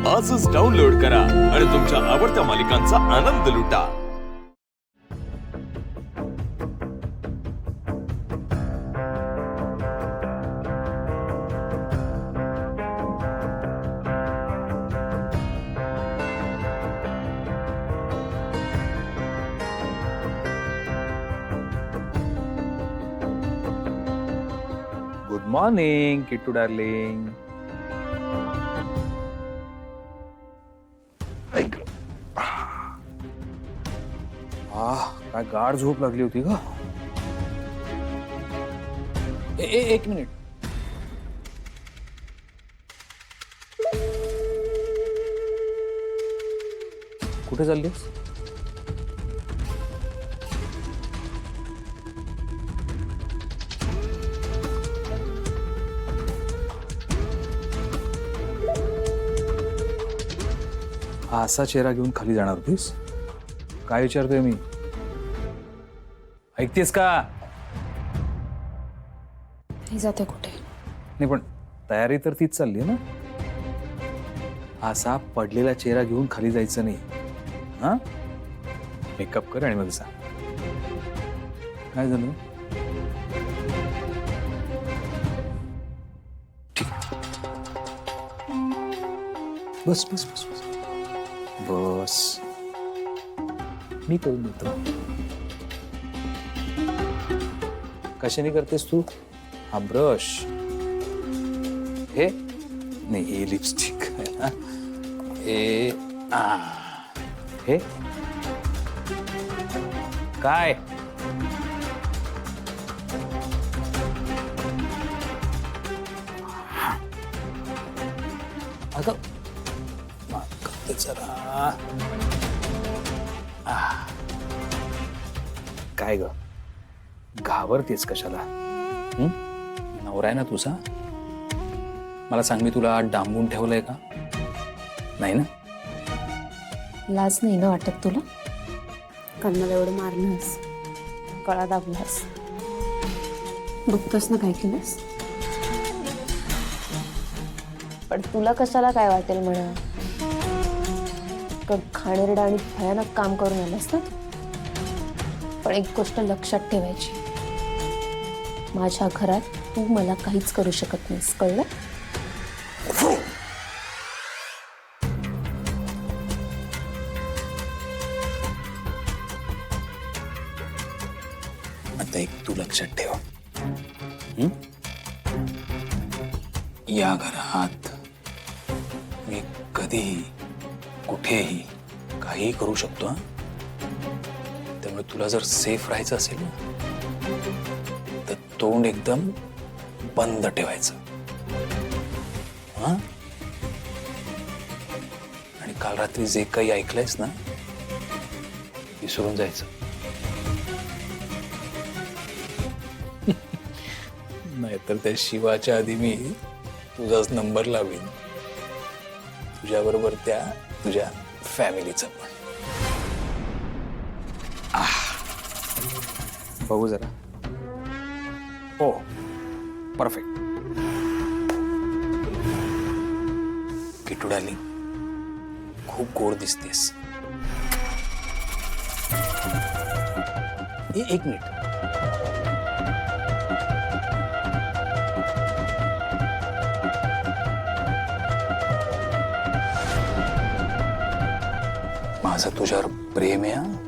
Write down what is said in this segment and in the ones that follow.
आजच डाउनलोड करा आणि तुमच्या आवडत्या मालिकांचा आनंद लुटा। Good morning Kittu darling. काय गाढ झोप लागली होती का? एक मिनिट। कुठे चाललीस? हा असा चेहरा घेऊन खाली जाणार होतीस? काय विचारतोय मी? ऐकतेस का? नाही जाते कुठे? नाही पण तयारी तर तीच चालली आहे ना? असा पडलेला चेहरा घेऊन खाली जायचं नाही। हा मेकअप कर आणि मग जा। काय झालं? ठीक बस बस बस बस बस मी करून देतो। कशाने करतेस तू? हा ब्रश, हे नाही हे लिपस्टिक, हे हे काय? अगं जरा काय ग घाबरतेस कशाला? नवरा आहे ना तुझा? मला सांग, मी तुला डांबून ठेवलंय का? नाही ना? लाज नाही ना वाटत तुला? कन्नाला एवढं मारणंस, गळा दाबलास, बघतोस ना काय केलंस? पण तुला कशाला काय वाटेल म्हणा? घाणेरडं आणि भयानक काम करून आलास ना? पण एक गोष्ट लक्षात ठेवायची, माझ्या घरात तू मला काहीच करू शकत नाहीस, कळलं? आता एक तू लक्षात ठेव, या घरात मी कधीही कुठेही काही करू शकतो। त्यामुळे तुला जर सेफ राहायचं असेल ना, तर तोंड एकदम बंद ठेवायचं। आणि काल रात्री जे काही ऐकलंयस ना, विसरून जायचं। नाहीतर त्या शिवाच्या आधी मी तुझाच नंबर लावीन, तुझ्याबरोबर त्या तुझ्या फॅमिलीचा पण। बघू जरा। हो परफेक्ट। किट्टू डार्लिंग, खूप गोड दिसतेस। एक मिनिट। माझं तुझ्यावर प्रेम आहे।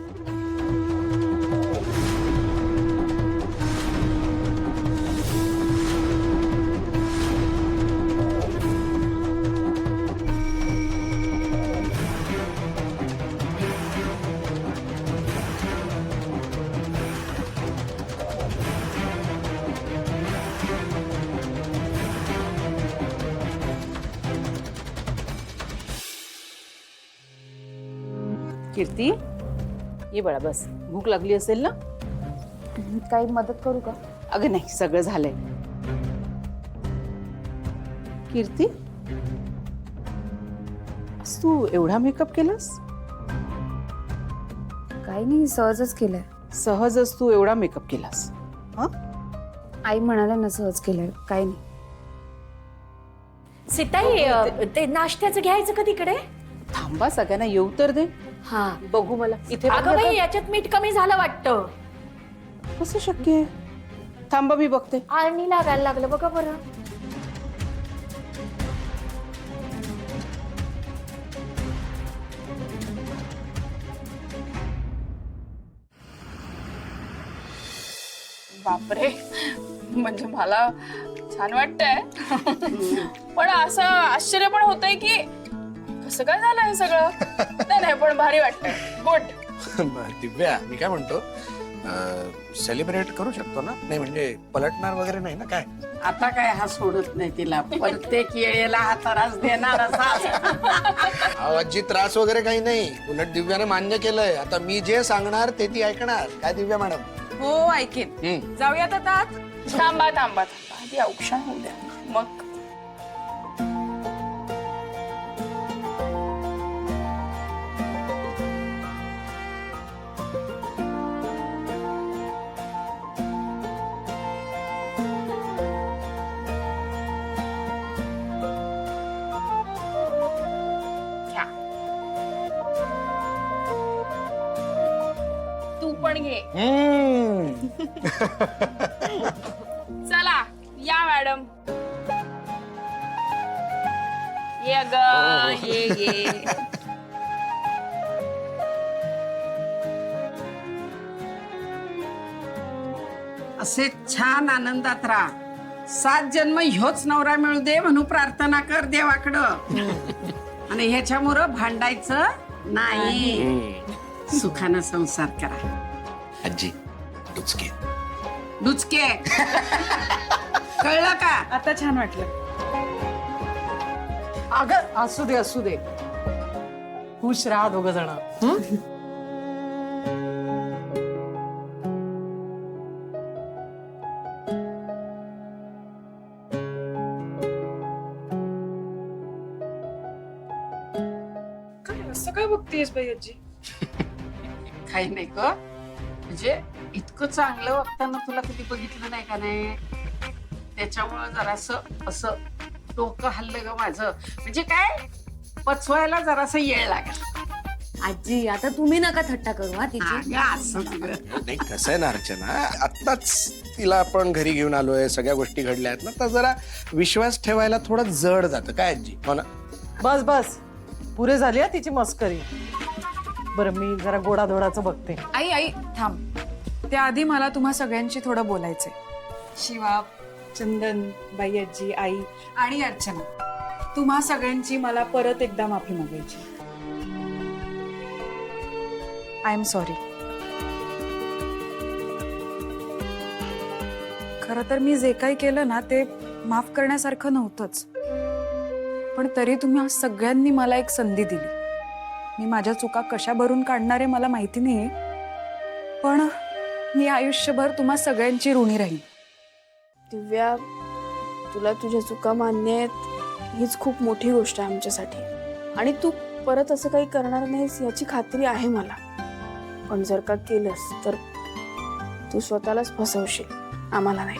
कीर्ती, ये बाळा बस। भूक लागली असेल ना? काही मदत करू का? अगं नाही, सगळं झालंय। कीर्ती, आज तू एवढा मेकअप केलास? काही नाही, सहजच केलंय। सहजच तू एवढा मेकअप केलास? आई म्हणाले ना सहज केलंय, काही नाही। सीताई ते नाश्त्याचं घ्यायचं का तिकडे? थांबा सगळ्यांना येऊ तर दे. हा बघू मला इथे अगं बघ बाई ना. याच्यात मीठ कमी झालं वाटतं. कसं शक्य आहे? थांबा मी बघते. आणि लागायला लागलं बघा बरं. बापरे, म्हणजे मला छान वाटतंय. पण असं आश्चर्य पण होतंय की कसं काय झालं हे सगळं. नाही पण भारी वाटतंय. गुड. दिव्या, मी काय म्हणतो, सेलिब्रेट करू शकतो ना? नाही म्हणजे पलटणार वगैरे नाही ना काय? आता काय हा सोडत नाही तिला, प्रत्येक येळेला हा त्रास देणार असा. आवाजी त्रास वगैरे काही नाही, उलट दिव्याने मान्य केलंय. आता मी जे सांगणार ते ती ऐकणार. काय दिव्या मॅडम? हो ऐकेन. जाऊयात आता आत. थांबा आधी औक्षण होऊ द्या मग. तू पण घे. चला या मॅडम. ये ग ये. असे छान आनंदात राहा. 7 जन्म ह्योच नवरा मिळू दे म्हणून प्रार्थना कर देवाकडं. आणि ह्याच्यामुळं भांडायचं नाही. सुखानं संसार करा. आजी डुचके. डुचके. कळलं का? आता छान वाटलं. अगं असू दे खुश राहा दोघ जण. काय असं काय बघतेस बाई आजी? काही नाही ग, म्हणजे इतकं चांगलं वागताना तुला कधी बघितलं नाही का? नाही त्याच्यामुळं जरासं असं डोकं हल्लं ग माझं. म्हणजे काय पचवायला जरासं येळ लागेल. आजी आता तुम्ही नका थट्टा करू हा तिची. अगं, असंच ग. नाही कसं आहे ना अर्चना, आत्ताच तिला आपण घरी घेऊन आलोय, सगळ्या गोष्टी घडल्या आहेत ना, तर जरा विश्वास ठेवायला थोडं जड जातं. काय आजी? हो ना? बस पुरे झाली हा तिची मस्करी. बरं मी जरा गोडाधोडाचं बघते. आई थांब. त्याआधी मला तुम्हा सगळ्यांशी थोडं बोलायचंय. शिवा, चंदन, बाई आजी, आई आणि अर्चना, तुम्हा सगळ्यांची मला परत एकदा माफी मागायची. I am sorry. खरं तर मी जे काही केलं ना ते माफ करण्यासारखं नव्हतंच. पण तरी तुम्ही सगळ्यांनी मला एक संधी दिली. मी माझ्या चुका कशा भरून काढणारे मला माहिती नाही, पण मी आयुष्यभर तुम्हा सगळ्यांची ऋणी राहीन. दिव्या, तुला तुझ्या चुका मान्य आहेत हीच खूप मोठी गोष्ट आहे आमच्यासाठी. आणि तू परत असं काही करणार नाहीस याची खात्री आहे मला. पण जर का केलंस तर तू स्वतःलाच फसवशील, आम्हाला नाही.